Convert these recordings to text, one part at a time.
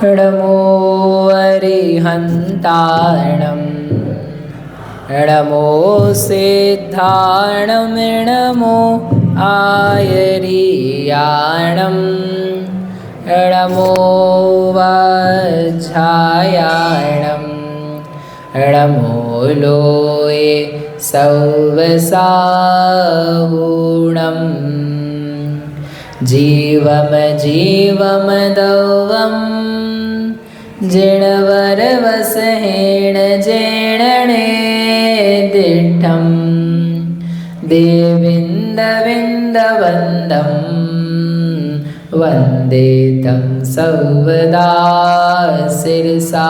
नमो अरिहन्ताणं नमो सिद्धाणं नमो आयर्याणं नमो वज्रायाणं नमो लोये सौवसाहुणं जीवम जीवम दौवं जिणवरवसहेण जेणणे दिष्ठं देविन्दविन्दवन्दं वन्दे तं सर्वदा शिरसा।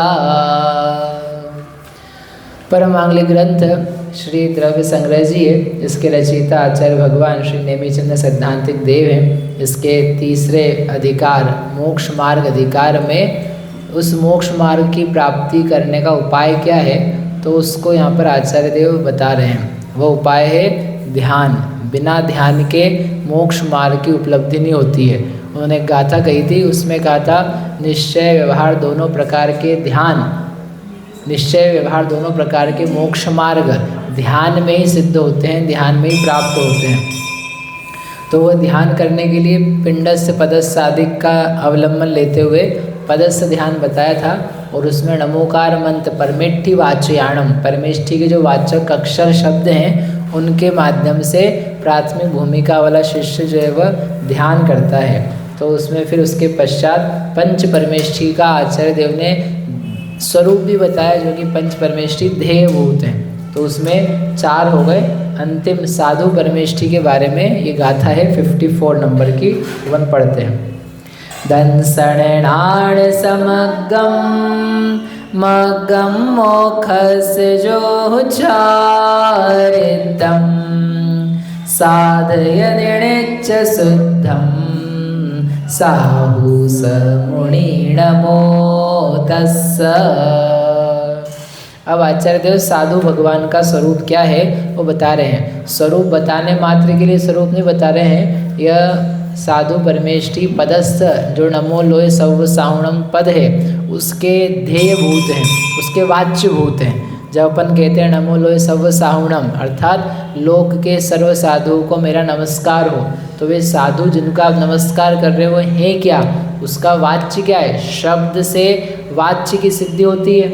परमांगली ग्रंथ श्री द्रव्य संग्रह जी है। इसके रचयिता आचार्य भगवान श्री नेमिचंद सैद्धांतिक देव हैं। इसके तीसरे अधिकार मोक्ष मार्ग अधिकार में उस मोक्ष मार्ग की प्राप्ति करने का उपाय क्या है, तो उसको यहाँ पर आचार्य देव बता रहे हैं। वो उपाय है ध्यान। बिना ध्यान के मोक्ष मार्ग की उपलब्धि नहीं होती है। उन्होंने गाथा कही थी, उसमें कहा था निश्चय व्यवहार दोनों प्रकार के ध्यान, निश्चय व्यवहार दोनों प्रकार के मोक्ष मार्ग ध्यान में ही सिद्ध होते हैं, ध्यान में ही प्राप्त होते हैं। तो वह ध्यान करने के लिए पिंडस्थ पदस्थ आदिक का अवलंबन लेते हुए पदस्थ ध्यान बताया था। और उसमें नमोकार मंत्र परमेष्ठी वाचयाणम, परमेष्ठी के जो वाचक अक्षर शब्द हैं उनके माध्यम से प्राथमिक भूमिका वाला शिष्य जो है वह ध्यान करता है। तो उसमें फिर उसके पश्चात पंच परमेष्ठी का आचार्य देव ने स्वरूप भी बताया, जो कि पंच परमेष्ठी ध्येयभूत हैं। तो उसमें 4 हो गए। अंतिम साधु परमेष्ठी के बारे में ये गाथा है 54 नंबर की, वन पढ़ते हैं। दंसणाण समगम मगम मोखस जो चारितम साधयनिच शुद्धम साहु समुनि नमो तस्स। अब आचार्य देव साधु भगवान का स्वरूप क्या है वो बता रहे हैं। स्वरूप बताने मात्र के लिए स्वरूप नहीं बता रहे हैं। यह साधु परमेष्ठी पदस्थ जो नमो लोय सौव साहुणम पद है उसके ध्येयभूत हैं, उसके वाच्यभूत हैं। जब अपन कहते हैं नमो लोय सौव साहुणम, अर्थात लोक के सर्व साधुओं को मेरा नमस्कार हो, तो वे साधु जिनको आप नमस्कार कर रहे हो हैं क्या, उसका वाच्य क्या है। शब्द से वाच्य की सिद्धि होती है।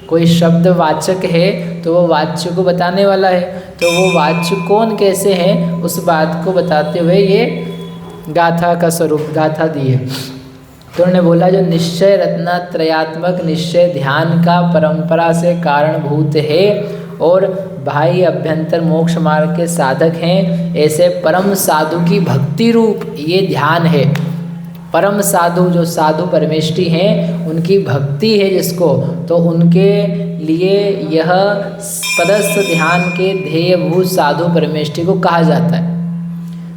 कोई शब्द वाचक है तो वो वाच्य को बताने वाला है। तो वो वाच्य कौन कैसे हैं उस बात को बताते हुए ये गाथा का स्वरूप गाथा दी है। तो उन्होंने बोला जो निश्चय रत्नत्रयात्मक निश्चय ध्यान का परंपरा से कारणभूत है और बाह्य अभ्यंतर मोक्ष मार्ग के साधक हैं, ऐसे परम साधु की भक्ति रूप ये ध्यान है। परम साधु जो साधु परमेष्ठी हैं उनकी भक्ति है जिसको, तो उनके लिए यह पदस्थ ध्यान के ध्येयभूत साधु परमेष्ठी को कहा जाता है।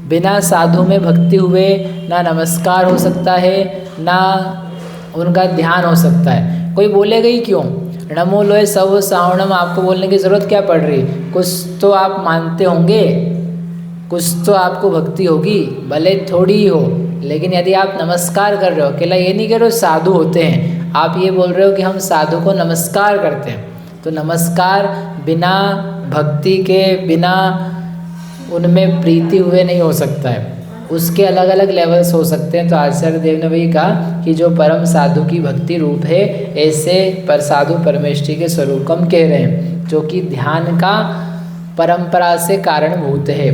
बिना साधु में भक्ति हुए ना नमस्कार हो सकता है ना उनका ध्यान हो सकता है। कोई बोलेगा ही क्यों नमो लोय सव सावणम, आपको बोलने की ज़रूरत क्या पड़ रही। कुछ तो आप मानते होंगे, कुछ तो आपको भक्ति होगी, भले थोड़ी ही हो, लेकिन यदि आप नमस्कार कर रहे हो, अकेला ये नहीं कह रहे हो साधु होते हैं, आप ये बोल रहे हो कि हम साधु को नमस्कार करते हैं, तो नमस्कार बिना भक्ति के बिना उनमें प्रीति हुए नहीं हो सकता है। उसके अलग अलग लेवल्स हो सकते हैं। तो आचार्य देव ने वही कहा कि जो परम साधु की भक्ति रूप है, ऐसे पर साधु परमेष्ठी के स्वरूप को हम कह रहे हैं, जो कि ध्यान का परंपरा से कारणभूत है।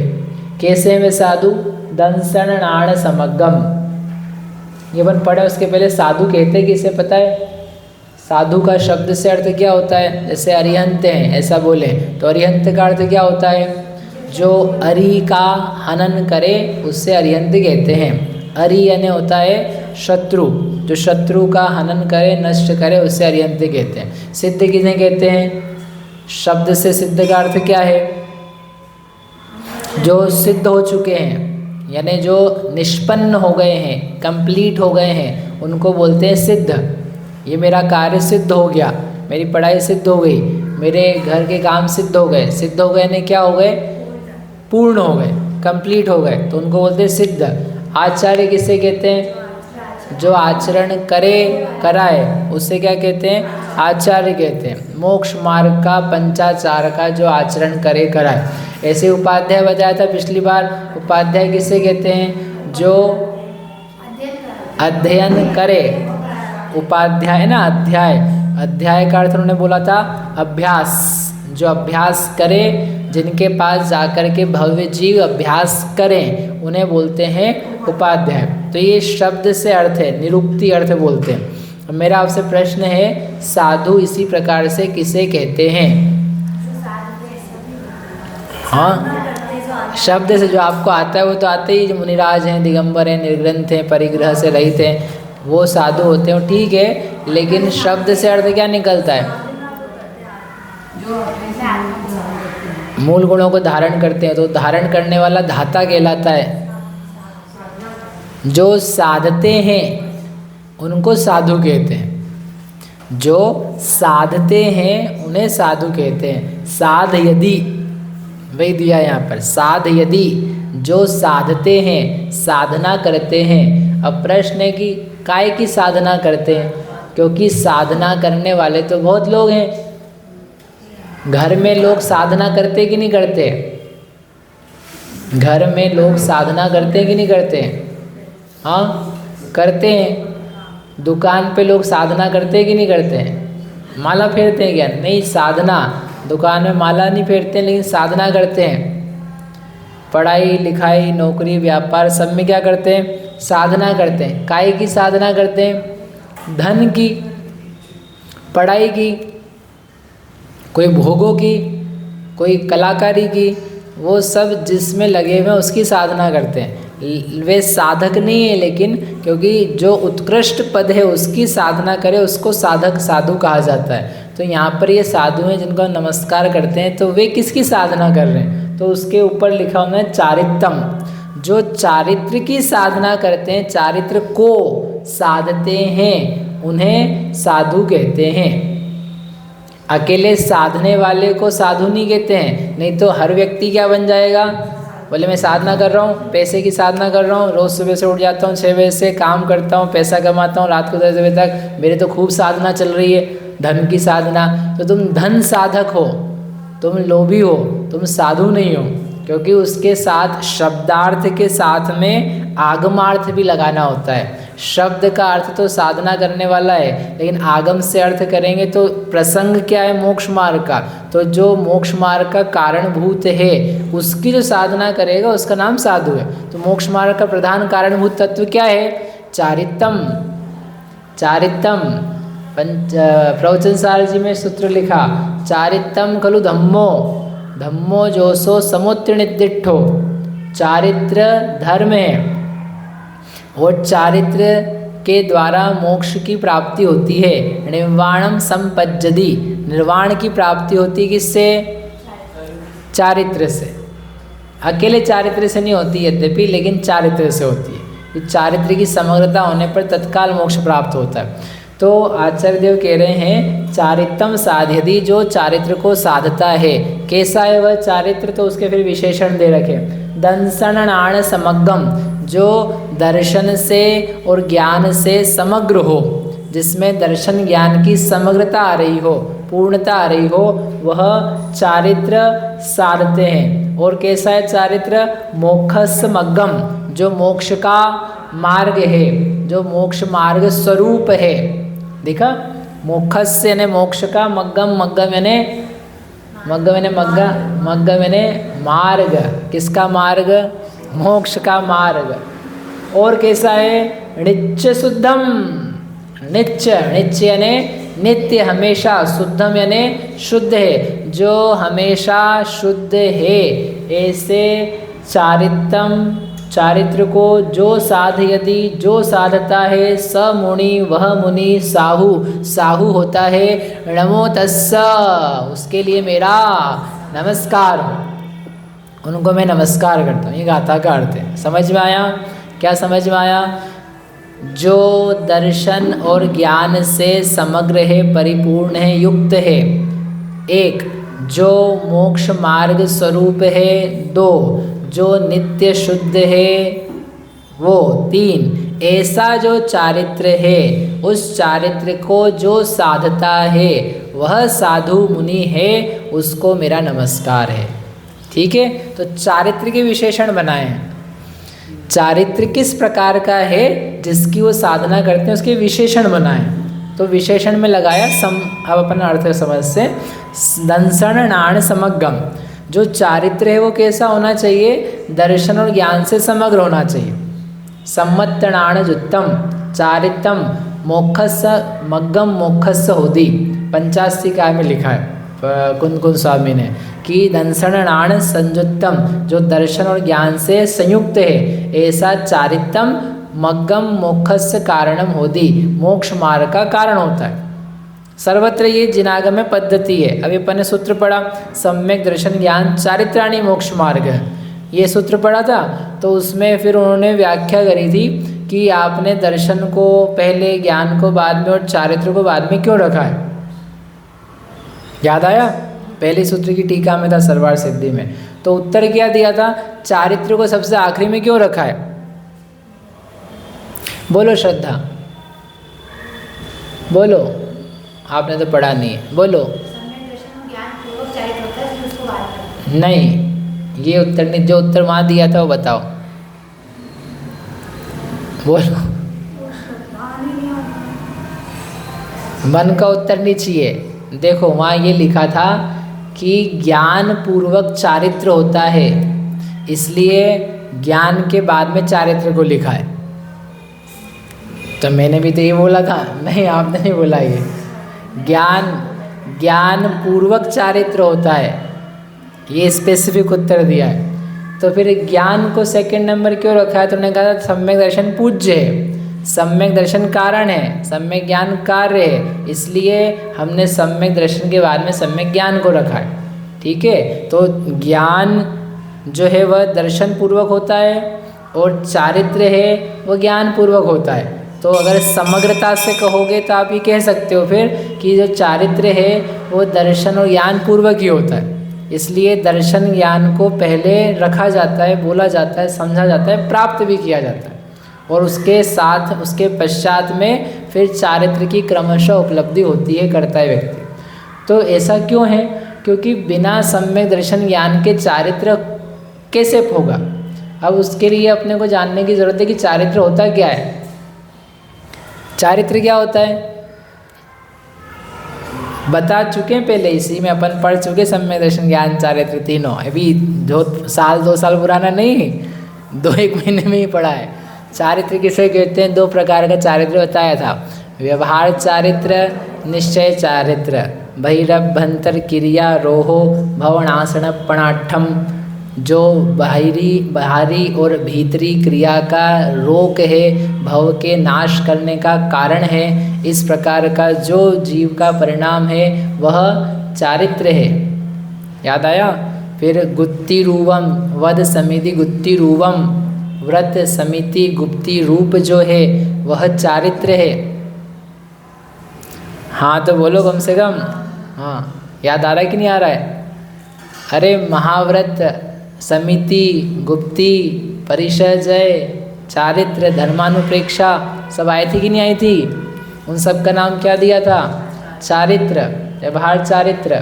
कैसे में साधु दंसन नाण समगम, ये बन पढ़े। उसके पहले साधु कहते हैं कि इसे पता है साधु का शब्द से अर्थ क्या होता है। जैसे अरिहंत हैं ऐसा बोले तो अरिहंत का अर्थ क्या होता है, जो अरि का हनन करे उससे अरिहंत कहते हैं। अरि यानी होता है शत्रु, जो शत्रु का हनन करे नष्ट करे उससे अरिहंत कहते हैं। सिद्ध किसे कहते हैं, शब्द से सिद्ध का अर्थ क्या है, जो सिद्ध हो चुके हैं, यानी जो निष्पन्न हो गए हैं, कंप्लीट हो गए हैं, उनको बोलते हैं सिद्ध। ये मेरा कार्य सिद्ध हो गया, मेरी पढ़ाई सिद्ध हो गई, मेरे घर के काम सिद्ध हो गए। सिद्ध हो गए ने क्या हो गए, पूर्ण हो गए, कंप्लीट हो गए, तो उनको बोलते हैं सिद्ध। आचार्य किसे कहते हैं, जो आचरण करे कराए उसे क्या कहते हैं? आचार्य कहते हैं। मोक्ष मार्ग का पंचाचार का जो आचरण करे कराए। ऐसे उपाध्याय बताया था पिछली बार। उपाध्याय किसे कहते हैं? जो अध्ययन करे। उपाध्याय ना अध्याय, अध्याय का अर्थ उन्होंने बोला था अभ्यास। जो अभ्यास करे, जिनके पास जाकर के भव्य जीव अभ्यास करें उन्हें बोलते हैं उपाध्याय। तो ये शब्द से अर्थ है, निरुक्ति अर्थ बोलते हैं। अब मेरा आपसे प्रश्न है, साधु इसी प्रकार से किसे कहते हैं? हाँ, शब्द से जो आपको आता है वो तो आते ही। मुनिराज हैं, दिगंबर हैं, निर्ग्रंथ हैं, परिग्रह से रहित हैं, वो साधु होते हैं, ठीक है। लेकिन शब्द से अर्थ क्या निकलता है? मूल गुणों को धारण करते हैं, तो धारण करने वाला धाता कहलाता है। जो साधते हैं उनको साधु कहते हैं। जो साधते हैं उन्हें साधु कहते हैं। साध यदि, वही दिया यहाँ पर, साध यदि, जो साधते हैं, साधना करते हैं। अब प्रश्न है कि काय की साधना करते हैं? क्योंकि साधना करने वाले तो बहुत लोग हैं। घर में लोग साधना करते कि नहीं करते? घर में लोग साधना करते कि नहीं करते? हाँ, करते हैं। दुकान पे लोग साधना करते कि नहीं करते हैं? माला फेरते हैं क्या? नहीं, साधना। दुकान में माला नहीं फेरते लेकिन साधना करते हैं। पढ़ाई लिखाई नौकरी व्यापार सब में क्या करते हैं? साधना करते हैं। काय की साधना करते हैं? धन की, पढ़ाई की, कोई भोगों की, कोई कलाकारी की, वो सब जिसमें लगे हुए हैं उसकी साधना करते हैं। वे साधक नहीं है, लेकिन क्योंकि जो उत्कृष्ट पद है उसकी साधना करे उसको साधक साधु कहा जाता है। तो यहाँ पर ये साधु हैं जिनको नमस्कार करते हैं, तो वे किसकी साधना कर रहे हैं? तो उसके ऊपर लिखा हुआ है चारित्रम। जो चारित्र की साधना करते हैं, चारित्र को साधते हैं, उन्हें साधु कहते हैं। अकेले साधने वाले को साधु नहीं कहते हैं, नहीं तो हर व्यक्ति क्या बन जाएगा? बोले मैं साधना कर रहा हूँ, पैसे की साधना कर रहा हूँ, रोज़ सुबह से उठ जाता हूँ, 6 बजे से काम करता हूँ, पैसा कमाता हूँ, रात को 10 बजे तक मेरे तो खूब साधना चल रही है, धन की साधना। तो तुम धन साधक हो, तुम लोभी हो, तुम साधु नहीं हो। क्योंकि उसके साथ शब्दार्थ के साथ में आगमार्थ भी लगाना होता है। शब्द का अर्थ तो साधना करने वाला है, लेकिन आगम से अर्थ करेंगे तो प्रसंग क्या है? मोक्ष मार्ग का। तो जो मोक्ष मार्ग का कारणभूत है उसकी जो साधना करेगा उसका नाम साधु है। तो मोक्ष मार्ग का प्रधान कारणभूत तत्व क्या है? चारित्रम। चारित्रम प्रवचन सार जी में सूत्र लिखा, चारित्रम खलु धम्मो, धम्मो जोसो समुत्तीर्णिदिठो। चारित्र धर्म है और चारित्र के द्वारा मोक्ष की प्राप्ति होती है। निर्वाणम संपज्जति, निर्वाण की प्राप्ति होती किससे? चारित्र से। अकेले चारित्र से नहीं होती यद्यपि, लेकिन चारित्र से होती है। चारित्र की समग्रता होने पर तत्काल मोक्ष प्राप्त होता है। तो आचार्य देव कह रहे हैं चारित्रम साध्यति, जो चारित्र को साधता है। कैसा है वह चारित्र? तो उसके फिर विशेषण दे रखे, दंसनाण समग्रम, जो दर्शन से और ज्ञान से समग्र हो, जिसमें दर्शन ज्ञान की समग्रता आ रही हो, पूर्णता आ रही हो, वह चारित्र साधते हैं। और कैसा है चारित्र? मोक्षमग्गम, जो मोक्ष का मार्ग है, जो मोक्ष मार्ग स्वरूप है। देखा, मोक्षस्य यानी मोक्ष का, मग्गम, मग्गम यानी मग्गम यानी मग्गम यानी मार्ग। किसका मार्ग? मोक्ष का मार्ग। और कैसा है? नित्य शुद्धम, नित्य, नित्य यानी नित्य, हमेशा, शुद्धम यानी शुद्ध है, जो हमेशा शुद्ध है। ऐसे चारित्रम, चारित्र को जो साधयति, जो साधता है, स मुनि, वह मुनि, साहु, साहु होता है। नमो तस्स, उसके लिए मेरा नमस्कार हो, उनको मैं नमस्कार करता हूँ। ये गाथा का अर्थ है। समझ में आया? क्या समझ में आया? जो दर्शन और ज्ञान से समग्र है, परिपूर्ण है, युक्त है। 1, जो मोक्ष मार्ग स्वरूप है। 2, जो नित्य शुद्ध है वो। 3, ऐसा जो चारित्र है, उस चारित्र को जो साधता है वह साधु मुनि है, उसको मेरा नमस्कार है। ठीक है, तो चारित्र के विशेषण बनाए हैं। चारित्र किस प्रकार का है जिसकी वो साधना करते हैं, उसके विशेषण बनाए। तो विशेषण में लगाया अब अपन अर्थ समझ से, दंसण नाण समग्रम। जो चारित्र है वो कैसा होना चाहिए, दर्शन और ज्ञान से समग्र होना चाहिए। सम्मत्तणाण जुत्तम चारितम मोक्षस मग्गम मोक्षस होदी, 85 काय में लिखा है कुंद स्वामी ने कि दंसणाण संयुक्तम, जो दर्शन और ज्ञान से संयुक्त है, ऐसा चारितम मग्गम मोक्षस्य कारणम होदी, मोक्ष मार्ग का कारण होता है। सर्वत्र ये जिनागम में पद्धति है। अभी अपन ने सूत्र पढ़ा, सम्यक दर्शन ज्ञान चारित्राणी मोक्ष मार्ग है, ये सूत्र पढ़ा था। तो उसमें फिर उन्होंने व्याख्या करी थी कि आपने दर्शन को पहले, ज्ञान को बाद में और चारित्र को बाद में क्यों रखा है। याद आया? पहले सूत्र की टीका में था सर्वार सिद्धि में। तो उत्तर क्या दिया था, चारित्र को सबसे आखिरी में क्यों रखा है? बोलो श्रद्धा, बोलो, आपने तो पढ़ा नहीं है, बोलो। नहीं, ये उत्तर नहीं, जो उत्तर वहाँ दिया था वो बताओ, बोलो। मन का उत्तर नहीं चाहिए। देखो वहाँ ये लिखा था कि ज्ञान पूर्वक चारित्र होता है, इसलिए ज्ञान के बाद में चारित्र को लिखा है। तो मैंने भी तो ये बोला था, नहीं आपने नहीं बोला। ये ज्ञान पूर्वक चारित्र होता है, ये स्पेसिफिक उत्तर दिया है। तो फिर ज्ञान को सेकंड नंबर क्यों रखा है? तुमने कहा था सम्यक दर्शन पूज्य है, सम्यक दर्शन कारण है, सम्यक ज्ञान कार्य है, इसलिए हमने सम्यक दर्शन के बाद में सम्यक ज्ञान को रखा है। ठीक है, तो ज्ञान जो है वह दर्शन पूर्वक होता है और चारित्र है वह ज्ञान पूर्वक होता है। तो अगर समग्रता से कहोगे तो आप ये कह सकते हो फिर कि जो चारित्र है वो दर्शन और ज्ञान पूर्वक ही होता है, इसलिए दर्शन ज्ञान को पहले रखा जाता है, बोला जाता है, समझा जाता है, प्राप्त भी किया जाता है, और उसके साथ उसके पश्चात में फिर चारित्र की क्रमशः उपलब्धि होती है, करता है व्यक्ति। तो ऐसा क्यों है? क्योंकि बिना सम्यक दर्शन ज्ञान के चारित्र कैसे होगा? अब उसके लिए अपने को जानने की जरूरत है कि चारित्र होता क्या है। चारित्र क्या होता है बता चुके हैं पहले, इसी में अपन पढ़ चुके, सम्यक दर्शन ज्ञान चारित्र तीनों। अभी जो साल 2 साल पुराना नहीं, 2-1 महीने में ही पढ़ा है। चारित्र किसे कहते हैं? 2 प्रकार का चारित्र बताया था, व्यवहार चारित्र, निश्चय चारित्र। बहिरभ्यंतर क्रिया रोहो भवनासन पणाठम, जो बाहरी और भीतरी क्रिया का रोक है, भव के नाश करने का कारण है, इस प्रकार का जो जीव का परिणाम है वह चारित्र है। याद आया? फिर गुप्ति रूपम, वद समिति गुप्ति रूपम, व्रत समिति गुप्ति रूप जो है वह चारित्र है। हाँ तो बोलो कम से कम। हाँ, याद आ रहा है कि नहीं आ रहा है? अरे महाव्रत, समिति, गुप्ति, परिचय, चारित्र, धर्मानुप्रेक्षा सब आई थी कि नहीं आई थी? उन सब का नाम क्या दिया था? चारित्र, व्यवहार चारित्र।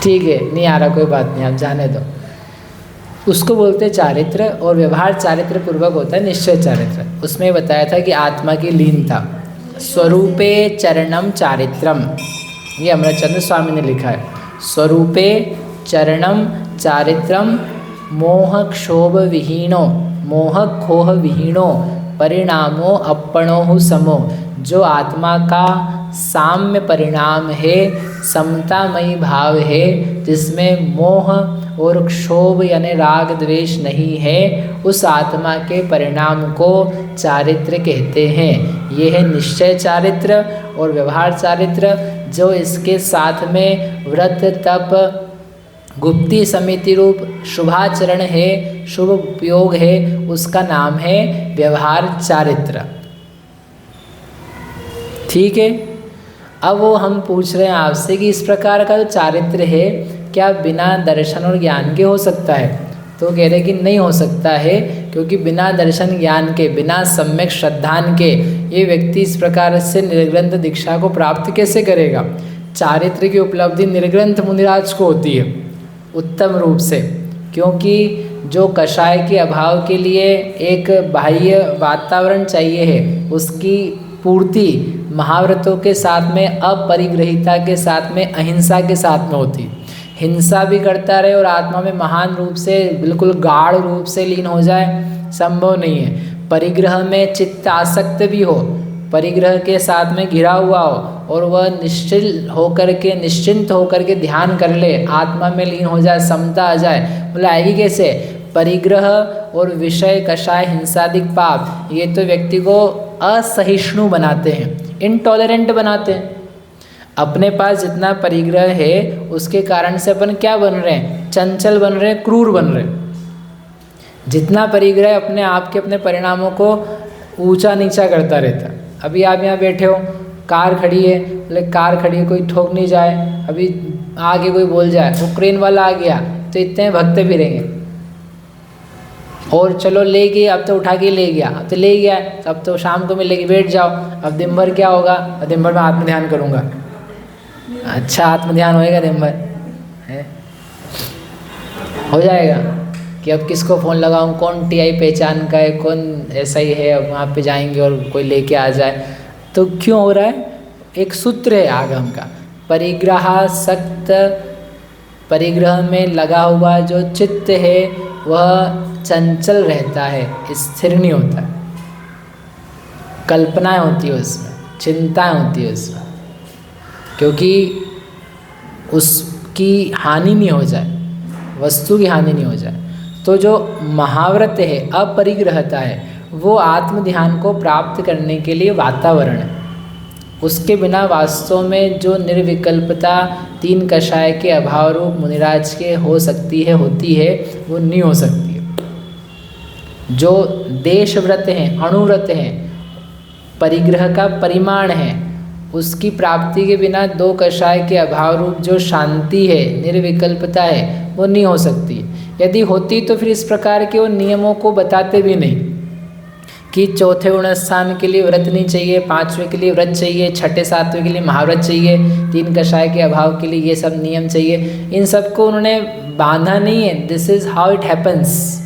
ठीक है, नहीं आ रहा, कोई बात नहीं, आप जाने दो। उसको बोलते चारित्र, और व्यवहार चारित्र पूर्वक होता है निश्चय चारित्र। उसमें बताया था कि आत्मा की लीनता, स्वरूपे चरणम चारित्रम, ये अमृतचंद्र स्वामी ने लिखा है। स्वरूपे चरणम चारित्रम मोह क्षोभ विहीनो, मोह खोह विहीनो, परिणामो अपणो समो, जो आत्मा का साम्य परिणाम है, समतामयी भाव है, जिसमें मोह और क्षोभ यानी राग द्वेष नहीं है, उस आत्मा के परिणाम को चारित्र कहते हैं। ये है निश्चय चारित्र और व्यवहार चारित्र। जो इसके साथ में व्रत तप गुप्ति समिति रूप शुभाचरण है, शुभ उपयोग है, उसका नाम है व्यवहार चारित्र। ठीक है, अब वो हम पूछ रहे हैं आपसे कि इस प्रकार का जो चारित्र है क्या बिना दर्शन और ज्ञान के हो सकता है? तो कह रहे कि नहीं हो सकता है, क्योंकि बिना दर्शन ज्ञान के, बिना सम्यक श्रद्धान के ये व्यक्ति इस प्रकार से निर्ग्रंथ दीक्षा को प्राप्त कैसे करेगा। चारित्र की उपलब्धि निर्ग्रंथ मुनिराज को होती है उत्तम रूप से, क्योंकि जो कषाय के अभाव के लिए एक बाह्य वातावरण चाहिए है, उसकी पूर्ति महाव्रतों के साथ में, अपरिग्रहिता के साथ में, अहिंसा के साथ में होती। हिंसा भी करता रहे और आत्मा में महान रूप से, बिल्कुल गाढ़ रूप से लीन हो जाए, संभव नहीं है। परिग्रह में चित्त आसक्त भी हो, परिग्रह के साथ में घिरा हुआ हो और वह निश्चिंत होकर के ध्यान कर ले, आत्मा में लीन हो जाए, समता आ जाए, बोले आएगी कैसे। परिग्रह और विषय कषाय हिंसादिक पाप ये तो व्यक्ति को असहिष्णु बनाते हैं, इनटॉलरेंट बनाते हैं। अपने पास जितना परिग्रह है उसके कारण से अपन क्या बन रहे हैं, चंचल बन रहे हैं, क्रूर बन रहे हैं। जितना परिग्रह अपने आप के अपने परिणामों को ऊंचा नीचा करता रहता है। अभी आप यहाँ बैठे हो, कार खड़ी है, बोले कार खड़ी है, कोई ठोक नहीं जाए, अभी आगे कोई बोल जाए, वो क्रेन वाला आ गया तो इतने भगते फिरेंगे। और चलो ले गए, अब तो उठा के ले गया, अब तो ले गया, अब तो शाम को मिलेगी, बैठ जाओ, अब दिन भर क्या होगा, दिन भर में आत्म ध्यान करूँगा। अच्छा आत्म ध्यान होएगा दिन भर है, हो जाएगा कि अब किसको फ़ोन लगाऊं, कौन टीआई पहचान का है, कौन ऐसा ही है, अब वहाँ पे जाएंगे और कोई लेके आ जाए। तो क्यों हो रहा है, एक सूत्र है आगम का, परिग्रहासक्त, परिग्रह में लगा हुआ जो चित्त है वह चंचल रहता है, स्थिर नहीं होता है, कल्पनाएं होती है उसमें, चिंताएं होती है उसमें, क्योंकि उसकी हानि नहीं हो जाए, वस्तु की हानि नहीं हो जाए। तो जो महाव्रत है, अपरिग्रहता है, वो आत्म ध्यान को प्राप्त करने के लिए वातावरण है। उसके बिना वास्तव में जो निर्विकल्पता तीन कषाय के अभाव रूप मुनिराज के हो सकती है, होती है, वो नहीं हो सकती है। जो देश व्रत हैं, अणुव्रत हैं, परिग्रह का परिमाण है, उसकी प्राप्ति के बिना दो कषाय के अभाव रूप जो शांति है, निर्विकल्पता है, वो नहीं हो सकती। यदि होती तो फिर इस प्रकार के वो नियमों को बताते भी नहीं कि चौथे गुण स्थान के लिए व्रत नहीं चाहिए, पांचवें के लिए व्रत चाहिए, छठे सातवें के लिए महाव्रत चाहिए, तीन कषाय के अभाव के लिए ये सब नियम चाहिए। इन सब को उन्होंने बांधा नहीं है, this is how it happens.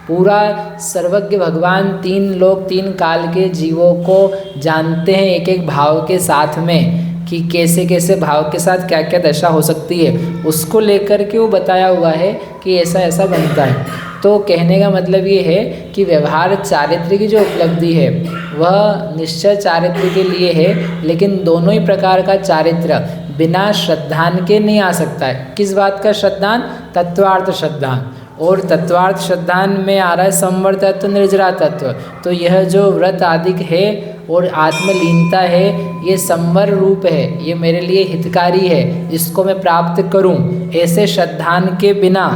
पूरा सर्वज्ञ भगवान तीन लोक तीन काल के जीवों को जानते हैं, एक एक भाव के साथ में, कि कैसे कैसे भाव के साथ क्या क्या दशा हो सकती है, उसको लेकर के वो बताया हुआ है कि ऐसा ऐसा बनता है। तो कहने का मतलब ये है कि व्यवहार चारित्र की जो उपलब्धि है वह निश्चय चारित्र के लिए है, लेकिन दोनों ही प्रकार का चारित्र बिना श्रद्धान के नहीं आ सकता है। किस बात का श्रद्धान? तत्वार्थ श्रद्धान। और तत्वार्थ श्रद्धान में आ रहा है संवर तत्व, निर्जरा तत्व। तो यह जो व्रत आदि है और आत्मलीनता है, ये संवर रूप है, ये मेरे लिए हितकारी है, इसको मैं प्राप्त करूं। ऐसे श्रद्धान के बिना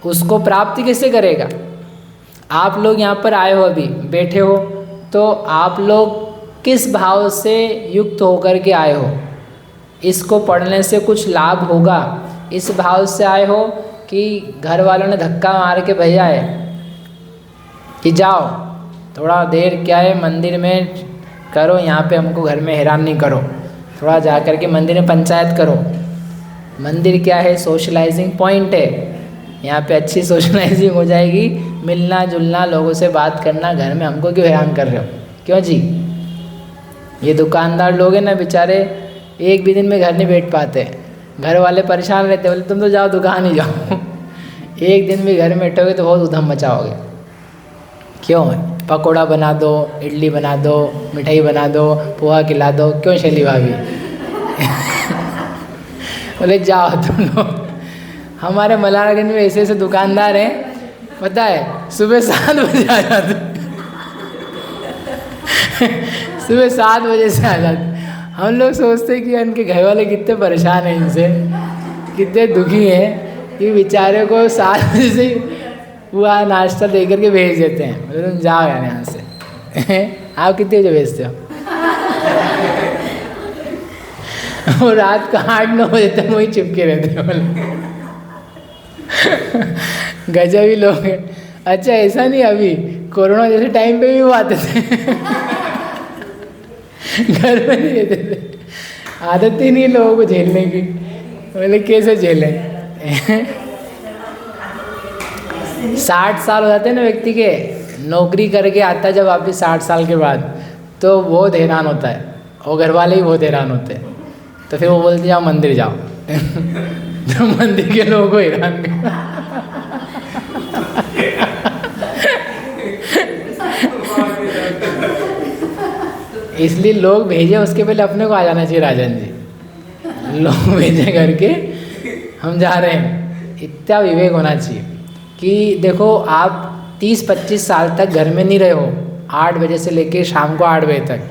उसको प्राप्ति कैसे करेगा? आप लोग यहाँ पर आए हो, अभी बैठे हो, तो आप लोग किस भाव से युक्त होकर के आए हो? इसको पढ़ने से कुछ लाभ होगा, इस भाव से आए हो कि घर वालों ने धक्का मार के भेजा है कि जाओ थोड़ा देर क्या है मंदिर में करो, यहाँ पे हमको घर में हैरान नहीं करो, थोड़ा जा कर के मंदिर में पंचायत करो। मंदिर क्या है? सोशलाइजिंग पॉइंट है, यहाँ पे अच्छी सोशलाइजिंग हो जाएगी, मिलना जुलना, लोगों से बात करना। घर में हमको क्यों हैरान कर रहे हो? क्यों जी? ये दुकानदार लोग हैं ना बेचारे, एक भी दिन में घर नहीं बैठ पाते, घर वाले परेशान रहते, बोले तुम तो जाओ दुकान ही जाओ। एक दिन भी घर में बैठोगे तो बहुत उधम मचाओगे। क्यों? पकोड़ा बना दो, इडली बना दो, मिठाई बना दो, पोहा खिला दो। क्यों शैली भाभी? बोले जाओ तुम लोग। हमारे मलारगंज में ऐसे ऐसे दुकानदार हैं, पता है, सुबह 7 बजे आ जाते, सुबह 7 बजे से आ जाते। हम लोग सोचते हैं कि इनके घर वाले कितने परेशान हैं इनसे, कितने दुखी हैं कि बेचारे को 7 बजे से हुआ नाश्ता दे करके भेज देते हैं, बोले तुम जाओ यार यहाँ से। आप कितने बजे भेजते हो? और रात को 8-9 बजे तक वही चिपके रहते हैं। गजब ही लोग हैं। अच्छा ऐसा नहीं, अभी कोरोना जैसे टाइम पे भी वो आते थे घर में नहीं रहते थे, आदत ही नहीं लोगों को झेलने की। बोले कैसे झेलें 60 साल हो जाते हैं ना व्यक्ति के, नौकरी करके आता है जब वापिस 60 साल के बाद, तो बहुत हैरान होता है, और घर वाले भी बहुत हैरान होते हैं। तो फिर वो बोलते जाओ मंदिर जाओ तो मंदिर के लोगों को हैरान कर इसलिए लोग भेजे, उसके पहले अपने को आ जाना चाहिए राजन जी। लोग भेजे करके हम जा रहे हैं, इतना विवेक होना चाहिए कि देखो आप 30-25 साल तक घर में नहीं रहे हो, 8 बजे से लेके शाम को 8 बजे तक।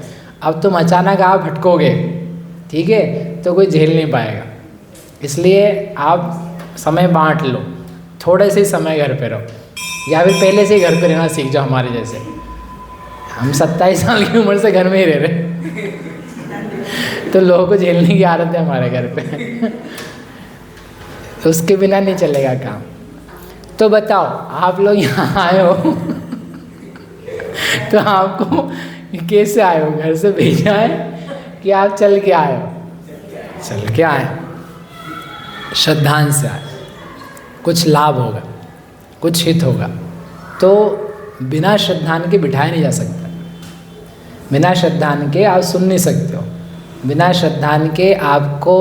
अब तुम अचानक आप भटकोगे, ठीक है, तो कोई झेल नहीं पाएगा। इसलिए आप समय बांट लो, थोड़े से समय घर पे रहो, या फिर पहले से ही घर पे रहना सीख जाओ। हमारे जैसे हम 27 साल की उम्र से घर में ही रह रहे तो लोगों को झेलने की आदत है हमारे घर पे उसके बिना नहीं चलेगा काम। तो बताओ आप लोग यहाँ आए हो तो आपको कैसे आए हो? घर से भेजा है कि आप चल के आए हो? चल के आए, श्रद्धांत से आए, कुछ लाभ होगा, कुछ हित होगा। तो बिना श्रद्धान के बिठाया नहीं जा सकता, बिना श्रद्धान के आप सुन नहीं सकते हो, बिना श्रद्धान के आपको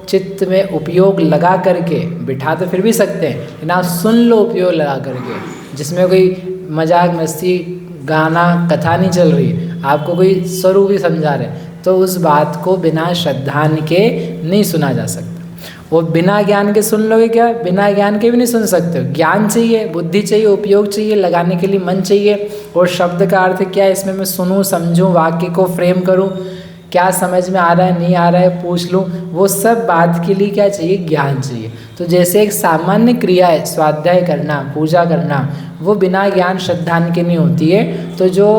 चित्त में उपयोग लगा करके बिठा तो फिर भी सकते हैं, लेकिन आप सुन लो उपयोग लगा करके, जिसमें कोई मजाक मस्ती गाना कथा नहीं चल रही, आपको कोई स्वरूप ही समझा रहे, तो उस बात को बिना श्रद्धान के नहीं सुना जा सकता। वो बिना ज्ञान के सुन लोगे क्या? बिना ज्ञान के भी नहीं सुन सकते हो। ज्ञान चाहिए, बुद्धि चाहिए, उपयोग चाहिए, लगाने के लिए मन चाहिए। और शब्द का अर्थ क्या है, इसमें मैं सुनूं, समझूं, वाक्य को फ्रेम करूं, क्या समझ में आ रहा है, नहीं आ रहा है, पूछ लूं, वो सब बात के लिए क्या चाहिए? ज्ञान चाहिए। तो जैसे एक सामान्य क्रिया है स्वाध्याय करना, पूजा करना, वो बिना ज्ञान श्रद्धान के नहीं होती है। तो जो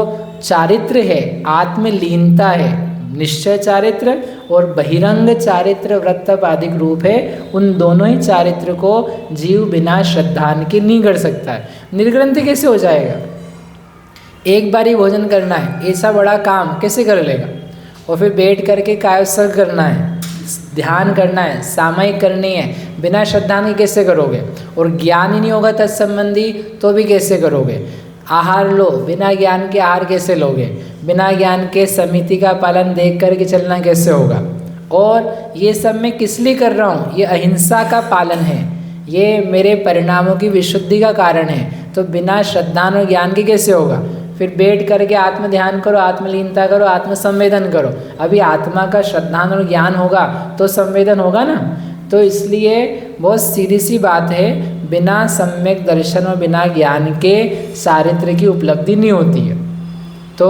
चारित्र है, आत्मलीनता है, निश्चय चारित्र और बहिरंग चारित्र वृत्तपादिक रूप है, उन दोनों ही चारित्र को जीव बिना श्रद्धान के नहीं कर सकता है। निर्ग्रंथि कैसे हो जाएगा? एक बार ही भोजन करना है, ऐसा बड़ा काम कैसे कर लेगा? और फिर बैठ करके कायोत्सर्ग करना है, ध्यान करना है, सामयिक करनी है, बिना श्रद्धान के कैसे करोगे? और ज्ञान ही नहीं होगा तत्संबंधी तो भी कैसे करोगे? आहार लो, बिना ज्ञान के आहार कैसे लोगे? बिना ज्ञान के समिति का पालन देख करके चलना कैसे होगा? और ये सब मैं किस लिए कर रहा हूँ? ये अहिंसा का पालन है, ये मेरे परिणामों की विशुद्धि का कारण है। तो बिना श्रद्धान और ज्ञान के कैसे होगा? फिर बैठ करके आत्म ध्यान करो, आत्मलीनता करो, आत्म संवेदन करो। अभी आत्मा का श्रद्धान और ज्ञान होगा तो संवेदन होगा ना। तो इसलिए बहुत सीधी सी बात है, बिना सम्यक दर्शन और बिना ज्ञान के चारित्र की उपलब्धि नहीं होती है। तो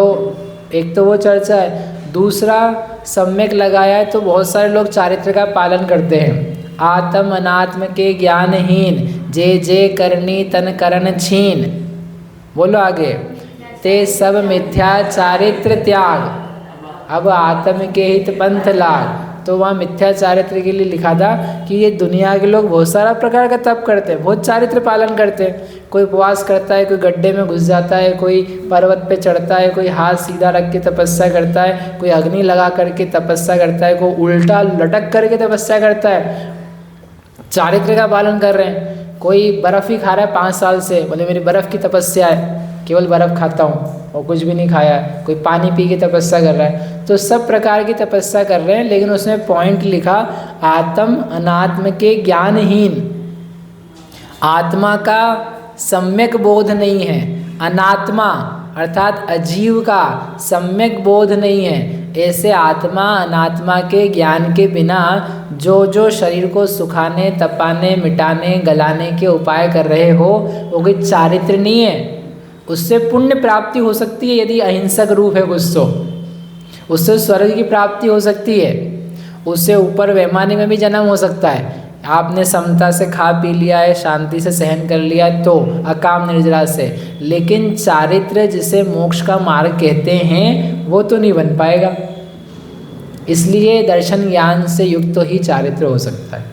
एक तो वो चर्चा है। दूसरा, सम्यक लगाया है तो बहुत सारे लोग चारित्र का पालन करते हैं। आत्म अनात्म के ज्ञानहीन, जे जे करनी तन करन छीन। बोलो आगे। ते सब मिथ्या चारित्र त्याग, अब आत्म के हित पंथ लाग। तो वहाँ मिथ्या चारित्र के लिए लिखा था कि ये दुनिया के लोग बहुत सारा प्रकार का तप करते हैं, बहुत चारित्र पालन करते हैं। कोई उपवास करता है, कोई गड्ढे में घुस जाता है, कोई पर्वत पे चढ़ता है, कोई हाथ सीधा रख के तपस्या करता है, कोई अग्नि लगा करके तपस्या करता है, कोई उल्टा लटक करके तपस्या करता है। चारित्र का पालन कर रहे हैं। कोई बर्फ़ ही खा रहा है 5 साल से, बोले मेरी बर्फ़ की तपस्या है, केवल बर्फ़ खाता हूँ और कुछ भी नहीं खाया है। कोई पानी पी के तपस्या कर रहा है। तो सब प्रकार की तपस्या कर रहे हैं, लेकिन उसमें पॉइंट लिखा आत्म अनात्म के ज्ञानहीन। आत्मा का सम्यक बोध नहीं है, अनात्मा अर्थात अजीव का सम्यक बोध नहीं है। ऐसे आत्मा अनात्मा के ज्ञान के बिना जो जो शरीर को सुखाने, तपाने, मिटाने, गलाने के उपाय कर रहे हो, वो कोई चारित्र नहीं है। उससे पुण्य प्राप्ति हो सकती है यदि अहिंसक रूप है कुछ तो, उससे स्वर्ग की प्राप्ति हो सकती है, उससे ऊपर वैमानिक में भी जन्म हो सकता है। आपने समता से खा पी लिया है, शांति से सहन कर लिया है तो अकाम निर्जरा से, लेकिन चारित्र जिसे मोक्ष का मार्ग कहते हैं वो तो नहीं बन पाएगा। इसलिए दर्शन ज्ञान से युक्त तो ही चारित्र हो सकता है।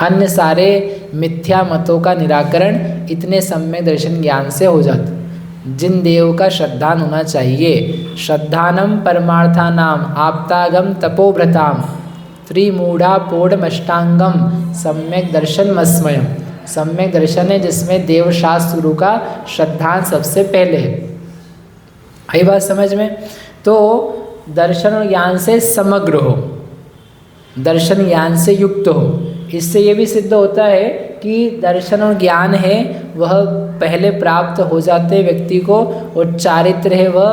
अन्य सारे मिथ्या मतों का निराकरण इतने सम्यक दर्शन ज्ञान से हो जाता। जिन देव का श्रद्धान होना चाहिए, श्रद्धानम परमार्थानाम आप्तागम तपोभ्रताम त्रिमूढ़ा पौढ़मष्टांगम सम्यक दर्शन मस्मयम। सम्यक दर्शन है जिसमें देव शास्त्र गुरु का श्रद्धान सबसे पहले है। आई बात समझ में? तो दर्शन और ज्ञान से समग्र हो, दर्शन ज्ञान से युक्त हो। इससे ये भी सिद्ध होता है कि दर्शन और ज्ञान है वह पहले प्राप्त हो जाते व्यक्ति को, और चारित्र है वह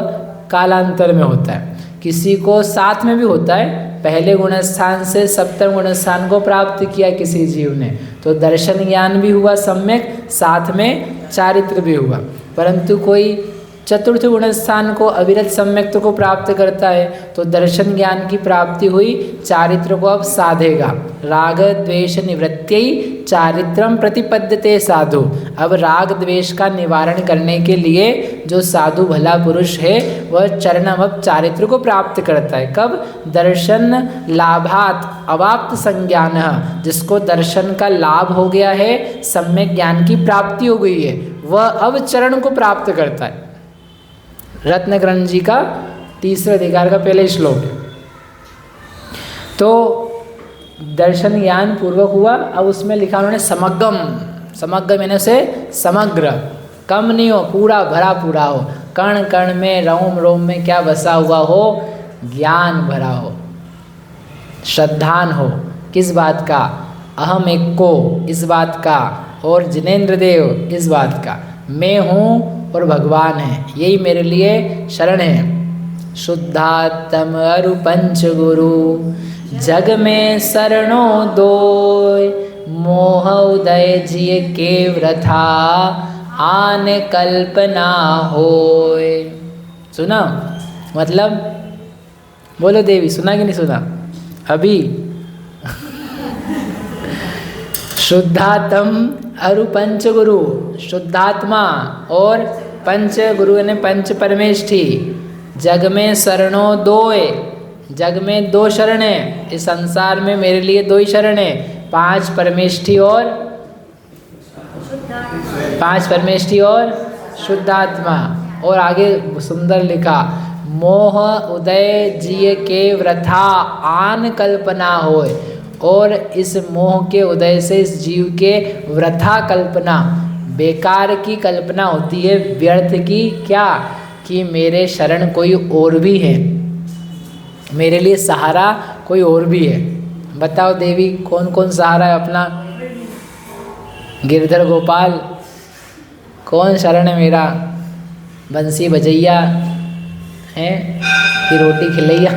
कालांतर में होता है। किसी को साथ में भी होता है, पहले गुणस्थान से सप्तम गुणस्थान को प्राप्त किया किसी जीव ने, तो दर्शन ज्ञान भी हुआ सम्यक, साथ में चारित्र भी हुआ। परंतु कोई चतुर्थ गुणस्थान को अविरत सम्यक्त को प्राप्त करता है तो दर्शन ज्ञान की प्राप्ति हुई, चारित्र को अब साधेगा। राग द्वेष निवृत्त्यै चारित्रम प्रतिपद्यते साधु। अब राग द्वेष का निवारण करने के लिए जो साधु भला पुरुष है वह चरणम अब चारित्र को प्राप्त करता है। कब? दर्शन लाभात अवाप्त संज्ञान, जिसको दर्शन का लाभ हो गया है, सम्यक ज्ञान की प्राप्ति हो गई है, वह अब चरण को प्राप्त करता है। रत्नग्रंथ जी का 3रे अधिकार का पहले श्लोक है। तो दर्शन ज्ञान पूर्वक हुआ। अब उसमें लिखा उन्होंने समग्रम, समग्र मैंने से समग्र, कम नहीं हो, पूरा भरा पूरा हो, कण कण में रोम रोम में क्या बसा हुआ हो, ज्ञान भरा हो, श्रद्धान हो। किस बात का? अहम एक को, इस बात का, और जिनेन्द्र देव इस बात का, मैं हूँ और भगवान है, यही मेरे लिए शरण है। शुद्धात्म अरु पंच गुरु जग में शरणो दोय, मोह उदय जिय के व्रथा आन कल्पना होय। सुना? मतलब बोलो देवी, सुना कि नहीं सुना अभी? शुद्धात्म अरु पंच गुरु, शुद्धात्मा और पंच गुरु यानी पंच परमेष्ठी। जग में शरणों दोय, जग में 2 शरण है, इस संसार में मेरे लिए 2 ही शरण है, 5 परमेष्ठी और 5 परमेष्ठी और शुद्धात्मा। और आगे सुंदर लिखा, मोह उदय जिय के व्रथा आन कल्पना होय। और इस मोह के उदय से इस जीव के वृथा कल्पना, बेकार की कल्पना होती है, व्यर्थ की, क्या? कि मेरे शरण कोई और भी है, मेरे लिए सहारा कोई और भी है। बताओ देवी, कौन कौन सहारा है अपना? गिरधर गोपाल कौन शरण है मेरा? बंसी बजैया है कि रोटी खिलैया?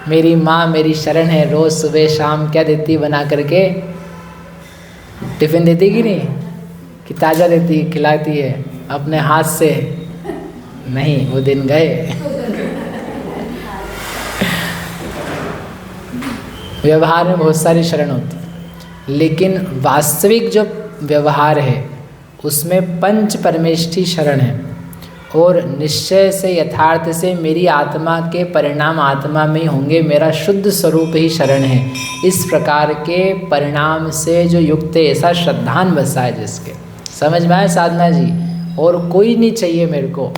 मेरी माँ मेरी शरण है, रोज़ सुबह शाम क्या देती बना करके? टिफ़िन देती कि नहीं? कि ताज़ा देती, खिलाती है अपने हाथ से? नहीं, वो दिन गए। व्यवहार में बहुत सारी शरण होती है, लेकिन वास्तविक जो व्यवहार है उसमें पंच परमेष्ठी शरण है। और निश्चय से, यथार्थ से मेरी आत्मा के परिणाम आत्मा में ही होंगे, मेरा शुद्ध स्वरूप ही शरण है। इस प्रकार के परिणाम से जो युक्त है, ऐसा श्रद्धान बसा है जिसके। समझ में आए साधना जी? और कोई नहीं चाहिए मेरे को।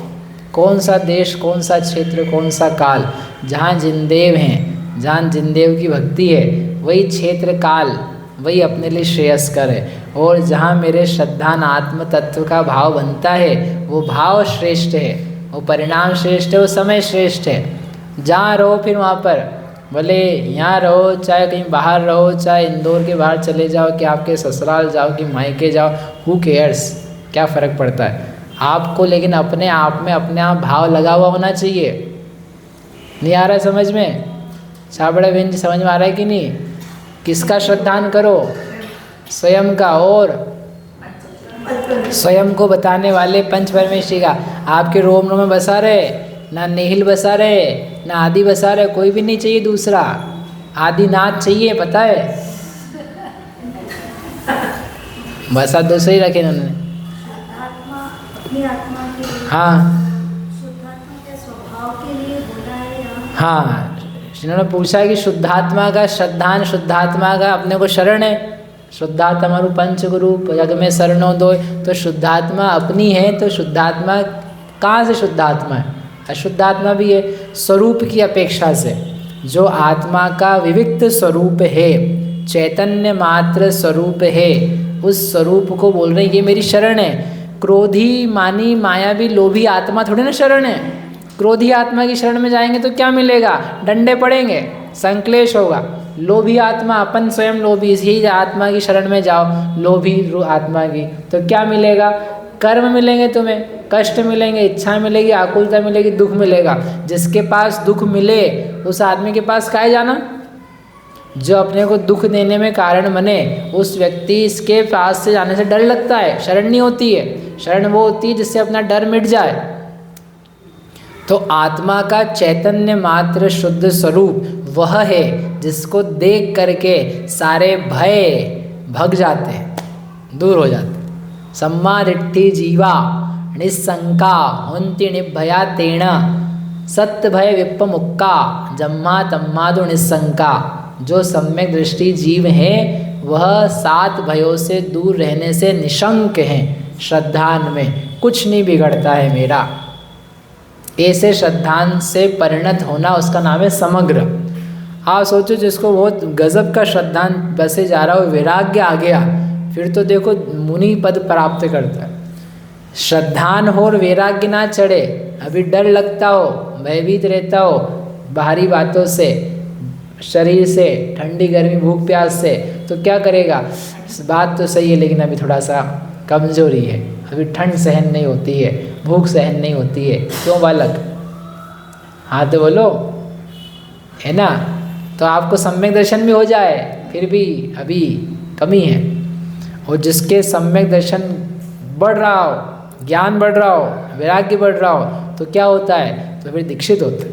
कौन सा देश, कौन सा क्षेत्र, कौन सा काल, जहाँ जिनदेव हैं, जहाँ जिनदेव की भक्ति है, वही क्षेत्र काल वही अपने लिए श्रेयस्कर है। और जहाँ मेरे श्रद्धान आत्म तत्व का भाव बनता है, वो भाव श्रेष्ठ है, वो परिणाम श्रेष्ठ है, वो समय श्रेष्ठ है। जहाँ रहो फिर वहाँ पर, भले यहाँ रहो, चाहे कहीं बाहर रहो, चाहे इंदौर के बाहर चले जाओ, कि आपके ससुराल जाओ कि मायके जाओ, हु केयर्स, क्या फ़र्क पड़ता है आपको? लेकिन अपने आप में अपने आप भाव लगा हुआ होना चाहिए। नहीं आ रहा है समझ में? छाबड़ा बहन जी समझ में आ रहा है कि नहीं? किसका श्रद्धान करो? स्वयं का। और स्वयं को बताने वाले पंच परमेष्ठी का। आपके रोम रोम में बसा रहे, ना निहिल बसा रहे, ना आदि बसा रहे, कोई भी नहीं चाहिए दूसरा। आदिनाथ चाहिए, पता है? बसा दूसरे ही रखे इन्होंने। हाँ हाँ, इन्होंने पूछा कि शुद्धात्मा का श्रद्धान, शुद्धात्मा का अपने को शरण है, शुद्धात्मा रूप पंचगुरु जग में शरणों दो। तो शुद्धात्मा अपनी है, तो शुद्धात्मा कहाँ से शुद्धात्मा है? अशुद्धात्मा भी है। स्वरूप की अपेक्षा से जो आत्मा का विविक्त स्वरूप है, चैतन्य मात्र स्वरूप है, उस स्वरूप को बोल रहे हैं ये मेरी शरण है। क्रोधी, मानी, मायावी, लोभी आत्मा थोड़ी ना शरण है। क्रोधी आत्मा की शरण में जाएंगे तो क्या मिलेगा? डंडे पड़ेंगे, संक्लेश होगा। लोभी आत्मा, अपन स्वयं लोभी, इसी आत्मा की शरण में जाओ, लोभी आत्मा की, तो क्या मिलेगा? कर्म मिलेंगे तुम्हें, कष्ट मिलेंगे, इच्छा मिलेगी, आकुलता मिलेगी, दुख मिलेगा। जिसके पास दुख मिले उस आदमी के पास काहे जाना? जो अपने को दुख देने में कारण बने उस व्यक्ति इसके पास से जाने से डर लगता है, शरण नहीं होती है। शरण वो होती है जिससे अपना डर मिट जाए। तो आत्मा का चैतन्य मात्र शुद्ध स्वरूप वह है जिसको देख करके सारे भय भग जाते हैं, दूर हो जाते हैं। सम्मा रिट्ठी जीवा निस्संका हुंति निर्भया तेण सत्य भय विप्पमुक्का जम्मा तम्मादु निस्संका। जो सम्यक दृष्टि जीव है वह 7 भयों से दूर रहने से निशंक हैं। श्रद्धान में कुछ नहीं बिगड़ता है मेरा। ऐसे श्रद्धान से परिणत होना उसका नाम है समग्र। आप सोचो जिसको बहुत गजब का श्रद्धान बसे जा रहा हो, वैराग्य आ गया, फिर तो देखो मुनि पद प्राप्त करता है। श्रद्धान हो और वैराग्य ना चढ़े, अभी डर लगता हो, भयभीत रहता हो बाहरी बातों से, शरीर से, ठंडी गर्मी भूख प्यास से, तो क्या करेगा? बात तो सही है लेकिन अभी थोड़ा सा कमजोरी है, अभी ठंड सहन नहीं होती है, भूख सहन नहीं होती है। क्यों बालक? हाँ तो बोलो, है ना? तो आपको सम्यक दर्शन भी हो जाए फिर भी अभी कमी है। और जिसके सम्यक दर्शन बढ़ रहा हो, ज्ञान बढ़ रहा हो, वैराग्य बढ़ रहा हो, तो क्या होता है? तो फिर दीक्षित होता है।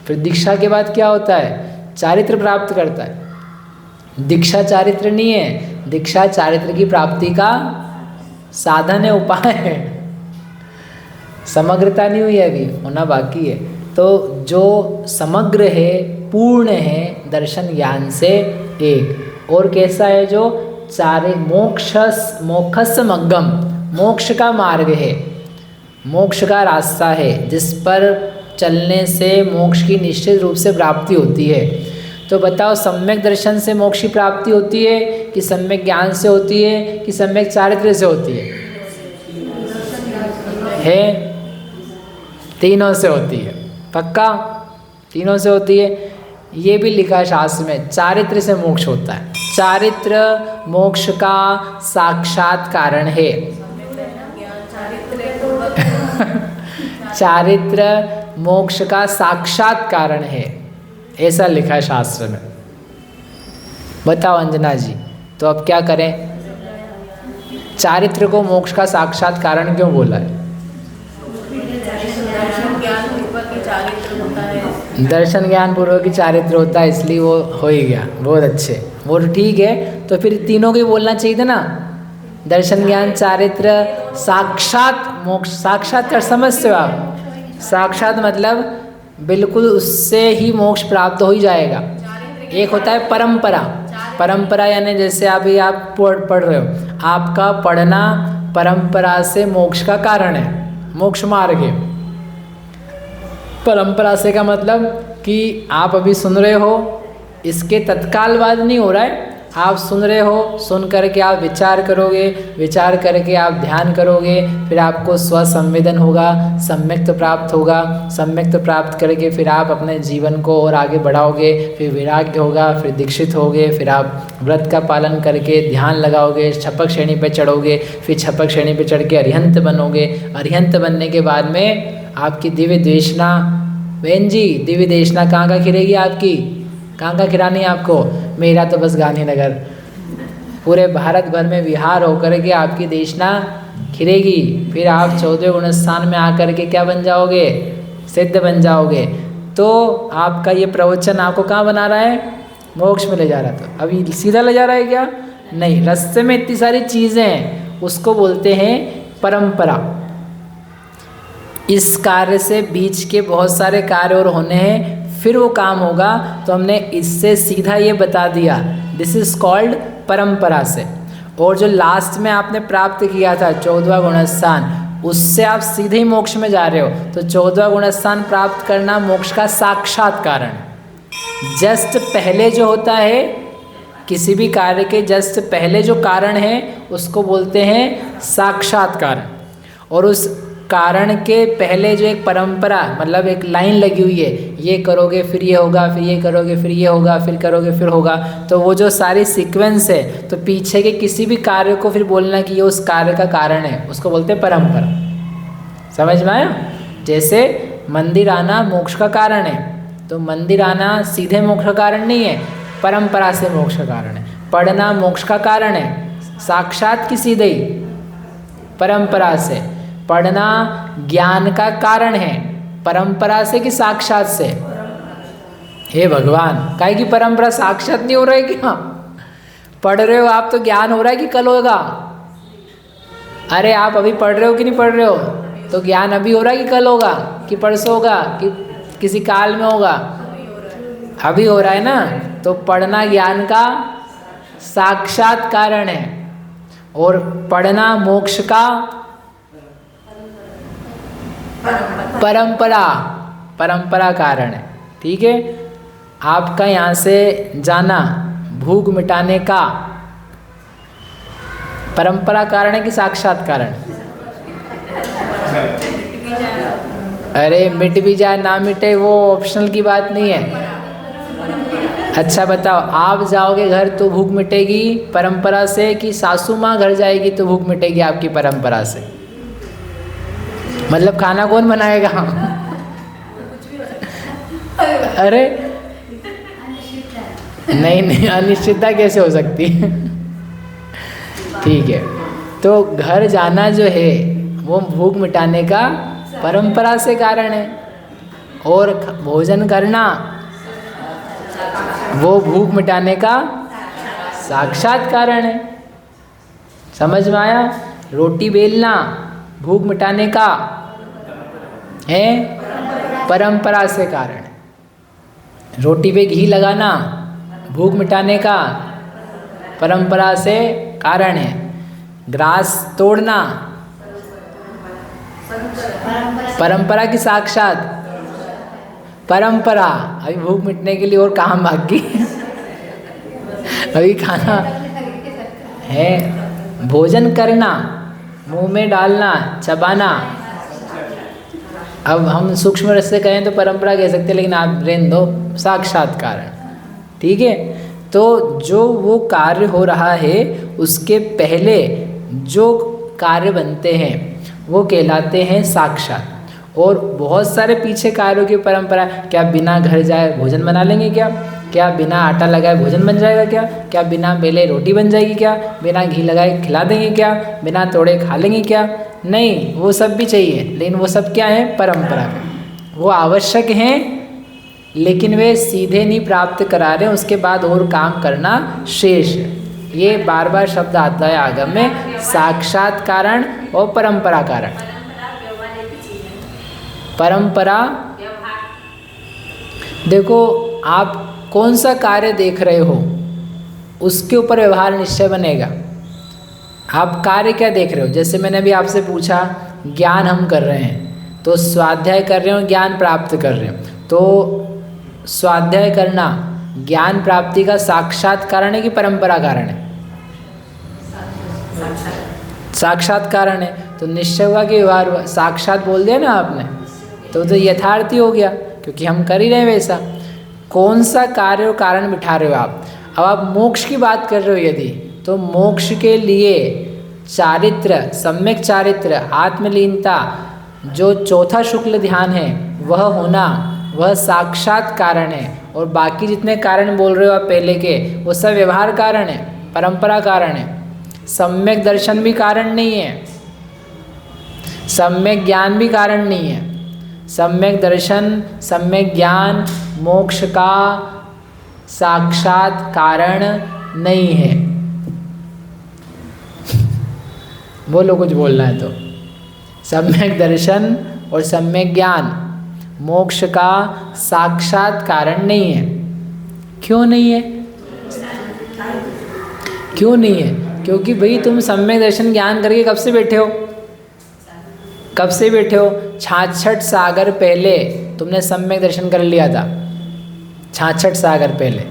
फिर दीक्षा के बाद क्या होता है? चारित्र प्राप्त करता है। दीक्षा चारित्र नहीं है, दीक्षा चारित्र की प्राप्ति का साधन है, उपाय है। समग्रता नहीं हुई है, अभी होना बाकी है। तो जो समग्र है, पूर्ण है दर्शन ज्ञान से एक, और कैसा है? जो चारे मोक्षस मग्गम, मोक्ष का मार्ग है, मोक्ष का रास्ता है, जिस पर चलने से मोक्ष की निश्चित रूप से प्राप्ति होती है। तो बताओ सम्यक दर्शन से मोक्ष की प्राप्ति होती है कि सम्यक ज्ञान से होती है कि सम्यक चारित्र से होती है? तीनों से होती है। पक्का? तीनों से होती है। ये भी लिखा है शास्त्र में, चारित्र से मोक्ष होता है। चारित्र मोक्ष का साक्षात कारण है। चारित्र मोक्ष का साक्षात कारण है, ऐसा लिखा है शास्त्र में। बताओ अंजना जी, तो अब क्या करें? चारित्र को मोक्ष का साक्षात कारण क्यों बोला है? दर्शन ज्ञान पूर्वक ही चारित्र होता है, इसलिए वो हो ही गया। बहुत अच्छे, वो ठीक है। तो फिर तीनों को ही बोलना चाहिए था ना, दर्शन ज्ञान चारित्र साक्षात मोक्ष। साक्षात कर समझते हो आप? साक्षात मतलब बिल्कुल उससे ही मोक्ष प्राप्त हो ही जाएगा। एक होता है परंपरा। परंपरा यानी जैसे अभी आप पढ़ रहे हो, आपका पढ़ना परंपरा से मोक्ष का कारण है, मोक्ष मार्ग है। परंपरा से का मतलब कि आप अभी सुन रहे हो, इसके तत्काल बाद नहीं हो रहा है। आप सुन रहे हो, सुन करके आप विचार करोगे, विचार करके आप ध्यान करोगे, फिर आपको स्वसंवेदन होगा, सम्यक्त प्राप्त होगा। सम्यक्त प्राप्त करके फिर आप अपने जीवन को और आगे बढ़ाओगे, फिर वैराग्य होगा, फिर दीक्षित होगे, फिर आप व्रत का पालन करके ध्यान लगाओगे, छपक श्रेणी पे चढ़ोगे, फिर छपक श्रेणी पे चढ़ के अरिहंत बनोगे। अरिहंत बनने के बाद में आपकी दिव्य देशना, बहन जी दिव्य देशना कहाँ का खिलेगी आपकी? कहाँ का खिलानी है आपको? मेरा तो बस गांधीनगर, पूरे भारत भर में विहार होकर के आपकी देशना खिलेगी। फिर आप 14 गुण स्थान में आकर के क्या बन जाओगे? सिद्ध बन जाओगे। तो आपका ये प्रवचन आपको कहाँ बना रहा है? मोक्ष में ले जा रहा था। अभी सीधा ले जा रहा है क्या? नहीं, रास्ते में इतनी सारी चीज़ें हैं, उसको बोलते हैं परंपरा। इस कार्य से बीच के बहुत सारे कार्य और होने हैं, फिर वो काम होगा। तो हमने इससे सीधा ये बता दिया, दिस इज कॉल्ड परंपरा से। और जो लास्ट में आपने प्राप्त किया था 14वां गुणस्थान, उससे आप सीधे ही मोक्ष में जा रहे हो। तो 14वां गुणस्थान प्राप्त करना मोक्ष का साक्षात कारण। जस्ट पहले जो होता है, किसी भी कार्य के जस्ट पहले जो कारण है उसको बोलते हैं साक्षात कारण। और उस कारण के पहले जो एक परंपरा, मतलब एक लाइन लगी हुई है, ये करोगे फिर ये होगा, फिर ये करोगे फिर ये होगा, फिर करोगे फिर होगा, तो वो जो सारी सीक्वेंस है, तो पीछे के किसी भी कार्य को फिर बोलना कि ये उस कार्य का कारण है, उसको बोलते हैं परंपरा। समझ में आया? जैसे मंदिर आना मोक्ष का कारण है, तो मंदिर आना सीधे मोक्ष का कारण नहीं है, परंपरा से मोक्ष का कारण है। पढ़ना मोक्ष का कारण है, साक्षात की सीधे ही, परंपरा से। पढ़ना ज्ञान का कारण है, परंपरा से कि साक्षात से? हे भगवान, काहे की परंपरा साक्षात नहीं हो रहा है क्या? पढ़ रहे हो आप तो ज्ञान हो रहा है कि कल होगा? अरे आप अभी पढ़ रहे हो कि नहीं पढ़ रहे हो, तो ज्ञान अभी हो रहा है कि कल होगा, कि परसों होगा, कि किसी काल में होगा? अभी हो रहा है ना। तो पढ़ना ज्ञान का साक्षात कारण है, और पढ़ना मोक्ष का परंपरा कारण है। ठीक है? आपका यहाँ से जाना भूख मिटाने का परंपरा कारण है कि साक्षात कारण? अरे मिट भी जाए ना मिटे वो ऑप्शनल की बात नहीं है। अच्छा बताओ, आप जाओगे घर तो भूख मिटेगी परंपरा से, कि सासू माँ घर जाएगी तो भूख मिटेगी आपकी परंपरा से? मतलब खाना कौन बनाएगा? अरे नहीं, अनिश्चितता कैसे हो सकती है? ठीक है, तो घर जाना जो है वो भूख मिटाने का परंपरा से कारण है, और भोजन करना वो भूख मिटाने का साक्षात कारण है। समझ में आया? रोटी बेलना भूख मिटाने का है, परंपरा से कारण है। रोटी पे घी लगाना भूख मिटाने का परंपरा से कारण है। ग्रास तोड़ना परंपरा की साक्षात परंपरा। अभी भूख मिटने के लिए और कहाँ भाग गई? अभी खाना है, भोजन करना, मुंह में डालना, चबाना। अब हम सूक्ष्म रस से कहें तो परंपरा कह सकते हैं, लेकिन आप रहने दो, साक्षात कारण। ठीक है? तो जो वो कार्य हो रहा है उसके पहले जो कार्य बनते हैं वो कहलाते हैं साक्षात। और बहुत सारे पीछे कार्यों की परंपरा। क्या बिना घर जाए भोजन बना लेंगे क्या? क्या बिना आटा लगाए भोजन बन जाएगा क्या? क्या बिना बेले रोटी बन जाएगी क्या? बिना घी लगाए खिला देंगे क्या? बिना तोड़े खा लेंगे क्या? नहीं, वो सब भी चाहिए, लेकिन वो सब क्या है? परंपरा। वो आवश्यक हैं, लेकिन वे सीधे नहीं प्राप्त करा रहे, उसके बाद और काम करना शेष है। ये बार बार शब्द आता है आगम में, साक्षात कारण और परंपरा कारण। परंपरा, देखो आप कौन सा कार्य देख रहे हो उसके ऊपर व्यवहार निश्चय बनेगा। आप कार्य क्या देख रहे हो? जैसे मैंने अभी आपसे पूछा, ज्ञान हम कर रहे हैं, तो स्वाध्याय कर रहे हो, ज्ञान प्राप्त कर रहे हो, तो स्वाध्याय करना ज्ञान प्राप्ति का साक्षात कारण है कि परंपरा कारण है? साक्षात कारण है। तो निश्चय हुआ कि व्यवहार साक्षात बोल दिया ना आपने, तो यथार्थ ही हो गया, क्योंकि हम कर ही रहे हैं वैसा। कौन सा कार्य और कारण बिठा रहे हो आप? अब आप मोक्ष की बात कर रहे हो यदि, तो मोक्ष के लिए चारित्र, सम्यक चारित्र, आत्मलीनता, जो चौथा शुक्ल ध्यान है वह होना, वह साक्षात कारण है। और बाकी जितने कारण बोल रहे हो आप पहले के, वो सब व्यवहार कारण है, परंपरा कारण है। सम्यक दर्शन भी कारण नहीं है, सम्यक ज्ञान भी कारण नहीं है। सम्यक दर्शन, सम्यक ज्ञान मोक्ष का साक्षात कारण नहीं है। बोलो कुछ बोलना है तो। सम्यक दर्शन और सम्यक ज्ञान मोक्ष का साक्षात कारण नहीं है। क्यों नहीं है? क्यों नहीं है? क्योंकि भाई तुम सम्यक दर्शन ज्ञान करके कब से बैठे हो? कब से बैठे हो? 66 सागर पहले तुमने सम्यक दर्शन कर लिया था। 66 सागर पहले,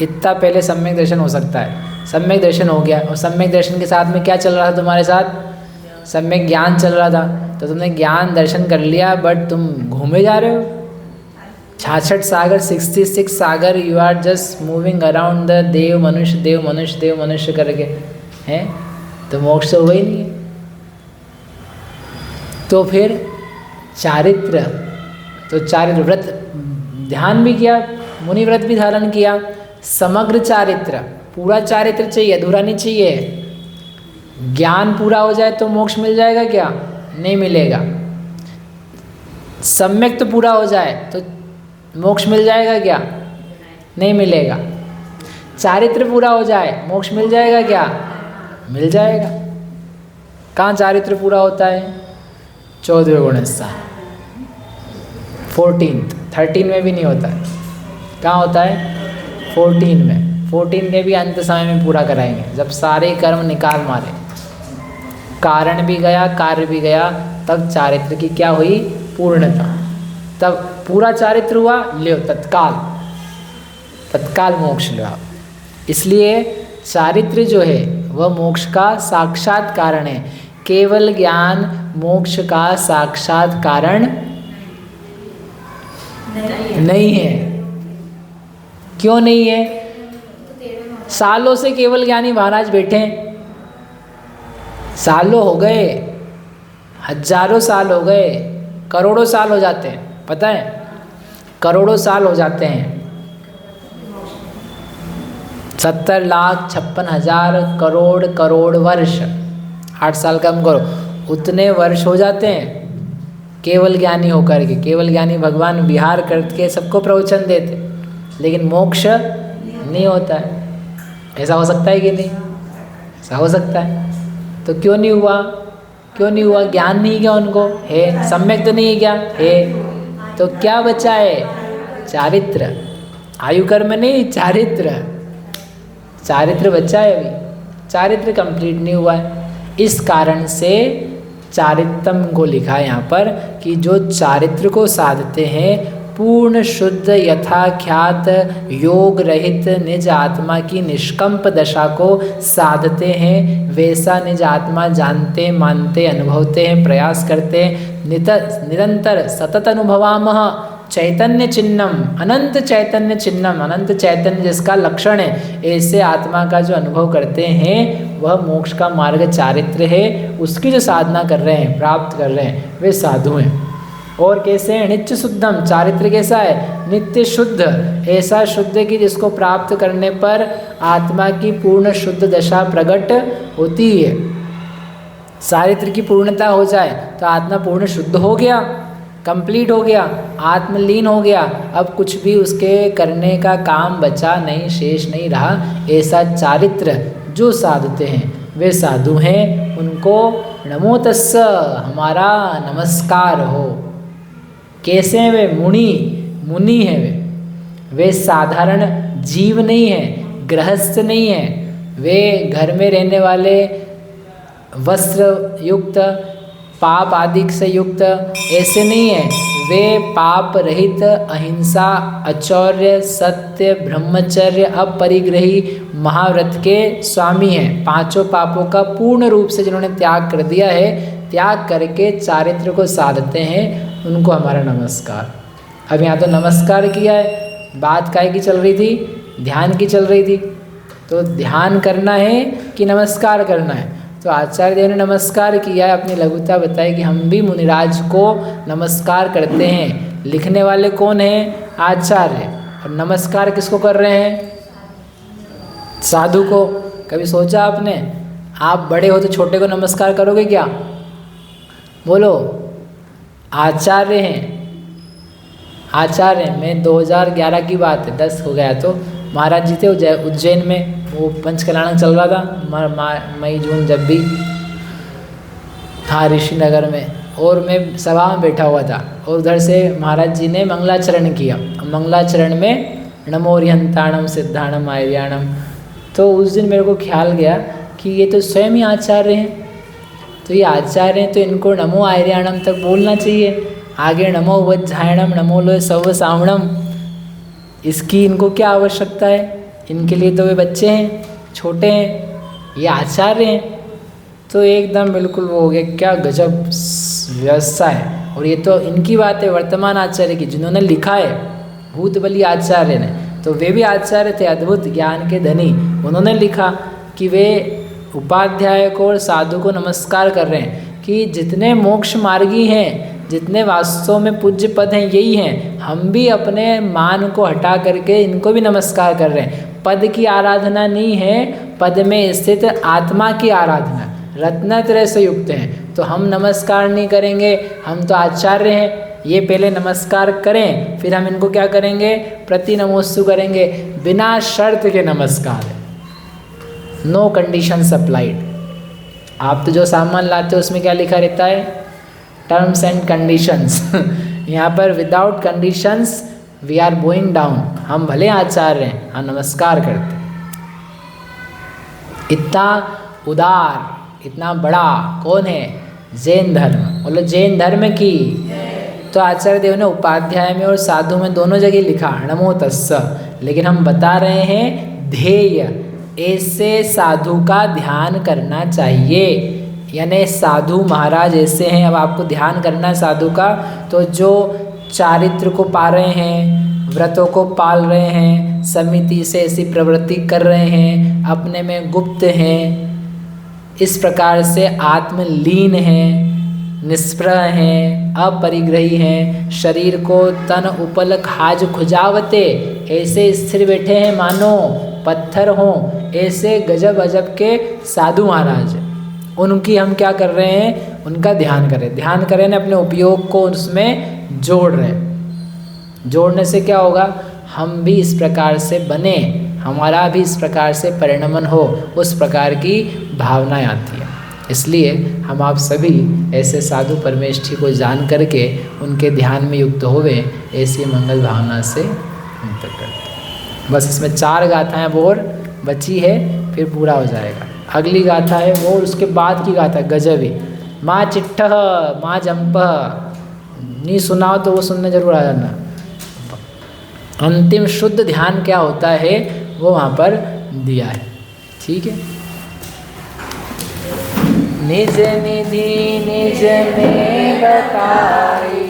इतना पहले सम्यक दर्शन हो सकता है। सम्यक दर्शन हो गया, और सम्यक दर्शन के साथ में क्या चल रहा था तुम्हारे साथ? सम्यक ज्ञान चल रहा था। तो तुमने ज्ञान दर्शन कर लिया, बट तुम घूमे जा रहे हो। 66 सागर, 66 सागर, you are just moving around the dev manushya dev manushya dev मनुष्य करके हैं, तो मोक्ष हुआ ही नहीं है। तो फिर चारित्र, तो चारित्र व्रत ध्यान भी किया, मुनि व्रत भी धारण किया, समग्र चारित्र, पूरा चारित्र चाहिए, अधूरा नहीं चाहिए। ज्ञान पूरा हो जाए तो मोक्ष मिल जाएगा क्या? नहीं मिलेगा। सम्यक तो पूरा हो जाए तो मोक्ष मिल जाएगा क्या? नहीं मिलेगा। चारित्र पूरा हो जाए मोक्ष मिल जाएगा क्या? मिल जाएगा। कहाँ चारित्र पूरा होता है? 14वें गुणस्थान, 14th, 13 में भी नहीं होता है। कहाँ होता है? 14 में। 14 के भी अंत समय में पूरा कराएंगे, जब सारे कर्म निकाल मारे, कारण भी गया कार्य भी गया, तब चारित्र की क्या हुई? पूर्णता। तब पूरा चारित्र हुआ, लो तत्काल, तत्काल मोक्ष लो आप। इसलिए चारित्र जो है वह मोक्ष का साक्षात कारण है। केवल ज्ञान मोक्ष का साक्षात कारण नहीं है। क्यों नहीं है? सालों से केवल ज्ञानी महाराज बैठे हैं, सालों हो गए, हजारों साल हो गए, करोड़ों साल हो जाते हैं, पता है? करोड़ों साल हो जाते हैं। 70,56,000 करोड़ करोड़ वर्ष, 8 साल कम करो, उतने वर्ष हो जाते हैं केवल ज्ञानी होकर के। केवल ज्ञानी भगवान विहार करके सबको प्रवचन देते, लेकिन मोक्ष नहीं होता है। ऐसा हो सकता है कि नहीं? ऐसा हो सकता है। तो क्यों नहीं हुआ? क्यों नहीं हुआ? ज्ञान नहीं क्या उनको? है। सम्यक तो नहीं क्या? है। तो क्या बचा है? चारित्र। आयु कर्म नहीं, चारित्र। चारित्र बचा है अभी, चारित्र कंप्लीट नहीं हुआ है। इस कारण से चारित्रम को लिखा है यहाँ पर कि जो चारित्र को साधते हैं, पूर्ण शुद्ध यथाख्यात योग रहित निज आत्मा की निष्कंप दशा को साधते हैं, वैसा निज आत्मा जानते मानते अनुभवते हैं, प्रयास करते हैं। निरंतर सतत अनुभवामः चैतन्य चिन्हम, अनंत चैतन्य चिन्हम, अनंत चैतन्य जिसका लक्षण है, ऐसे आत्मा का जो अनुभव करते हैं वह मोक्ष का मार्ग चारित्र है। उसकी जो साधना कर रहे हैं, प्राप्त कर रहे हैं, वे साधु हैं। और कैसे हैं? नित्य शुद्धम। चारित्र कैसा है? नित्य शुद्ध। ऐसा शुद्ध कि जिसको प्राप्त करने पर आत्मा की पूर्ण शुद्ध दशा प्रकट होती है। चारित्र की पूर्णता हो जाए तो आत्मा पूर्ण शुद्ध हो गया, कंप्लीट हो गया, आत्मलीन हो गया। अब कुछ भी उसके करने का काम बचा नहीं, शेष नहीं रहा। ऐसा चारित्र जो साधते हैं वे साधु हैं, उनको नमो तस्स, हमारा नमस्कार हो। कैसे हैं वे? मुनि हैं वे साधारण जीव नहीं हैं, गृहस्थ नहीं हैं। वे घर में रहने वाले, वस्त्र युक्त, पाप आदि से युक्त ऐसे नहीं है। वे पाप रहित, अहिंसा, अचौर्य, सत्य, ब्रह्मचर्य, अपरिग्रही महाव्रत के स्वामी हैं। 5 पापों का पूर्ण रूप से जिन्होंने त्याग कर दिया है, त्याग करके चारित्र को साधते हैं, उनको हमारा नमस्कार। अब यहाँ तो नमस्कार किया है, बात काहे की चल रही थी? ध्यान की चल रही थी। तो ध्यान करना है कि नमस्कार करना है? तो आचार्य देव ने नमस्कार किया है, अपनी लघुता बताई कि हम भी मुनिराज को नमस्कार करते हैं। लिखने वाले कौन हैं? आचार्य। और नमस्कार किसको कर रहे हैं? साधु को। कभी सोचा आपने, आप बड़े हो तो छोटे को नमस्कार करोगे क्या? बोलो। आचार्य हैं, आचार्य। मैं 2011 की बात है, 10 हो गया, तो महाराज जी थे उज्जैन में, वो पंचकल्याण चल रहा था मई जून, जब भी था ऋषिनगर में, और मैं सभा में बैठा हुआ था और उधर से महाराज जी ने मंगलाचरण किया। मंगलाचरण में नमोरियंताणम सिद्धाणम आर्याणम, तो उस दिन मेरे को ख्याल गया कि ये तो स्वयं ही आचार्य हैं, तो ये आचार्य हैं तो इनको नमो आर्याणम तक बोलना चाहिए। आगे नमो वज्जायणम नमो लोय सव सावणम, इसकी इनको क्या आवश्यकता है? इनके लिए तो वे बच्चे हैं, छोटे हैं, ये आचार्य हैं। तो एकदम बिल्कुल वो हो गया, क्या गजब व्यवस्था है। और ये तो इनकी बात है वर्तमान आचार्य की, जिन्होंने लिखा है भूतबली आचार्य ने, तो वे भी आचार्य थे, अद्भुत ज्ञान के धनी। उन्होंने लिखा कि वे उपाध्याय को और साधु को नमस्कार कर रहे हैं कि जितने मोक्ष मार्गी हैं, जितने वास्तव में पूज्य पद हैं यही हैं, हम भी अपने मान को हटा करके इनको भी नमस्कार कर रहे हैं। पद की आराधना नहीं है, पद में स्थित आत्मा की आराधना, रत्नत्रय से युक्त हैं। तो हम नमस्कार नहीं करेंगे, हम तो आचार्य हैं, ये पहले नमस्कार करें, फिर हम इनको क्या करेंगे? प्रति नमोस्तु करेंगे, बिना शर्त के नमस्कार है, नो कंडीशन सप्लाइड। आप तो जो सामान लाते हो उसमें क्या लिखा रहता है? Terms and conditions. यहाँ पर without conditions we are going down. हम भले आचार्य हैं, हम नमस्कार करते हैं। इतना उदार, इतना बड़ा कौन है? जैन धर्म। बोलो जैन धर्म की। तो आचार्य देव ने उपाध्याय में और साधु में दोनों जगह लिखा नमो तस्स, लेकिन हम बता रहे हैं ध्येय, ऐसे साधु का ध्यान करना चाहिए। यानी साधु महाराज ऐसे हैं, अब आपको ध्यान करना है साधु का, तो जो चारित्र को पा रहे हैं, व्रतों को पाल रहे हैं, समिति से ऐसी प्रवृत्ति कर रहे हैं, अपने में गुप्त हैं, इस प्रकार से आत्मलीन हैं, निष्प्रह हैं, अपरिग्रही हैं, शरीर को तन उपल खाज खुजावते, ऐसे स्थिर बैठे हैं मानो पत्थर हों, ऐसे गजब अजब के साधु महाराज। उनकी हम क्या कर रहे हैं? उनका ध्यान करें। ध्यान करें ना, अपने उपयोग को उसमें जोड़ रहे हैं। जोड़ने से क्या होगा? हम भी इस प्रकार से बने, हमारा भी इस प्रकार से परिणमन हो, उस प्रकार की भावनाएं आती है। इसलिए हम आप सभी ऐसे साधु परमेष्ठी को जान करके उनके ध्यान में युक्त होवे, ऐसी मंगल भावना से हम तक करते हैं। बस इसमें 4 गाथाएं और बची है, फिर पूरा हो जाएगा। अगली गाथा है वो, उसके बाद की गाथा गजब ही, माँ चिट्ठह माँ जंपह। नहीं सुनाओ तो वो सुनने जरूर आ जाना। अंतिम शुद्ध ध्यान क्या होता है वो वहाँ पर दिया है। ठीक है। निज निधि निज में बताई,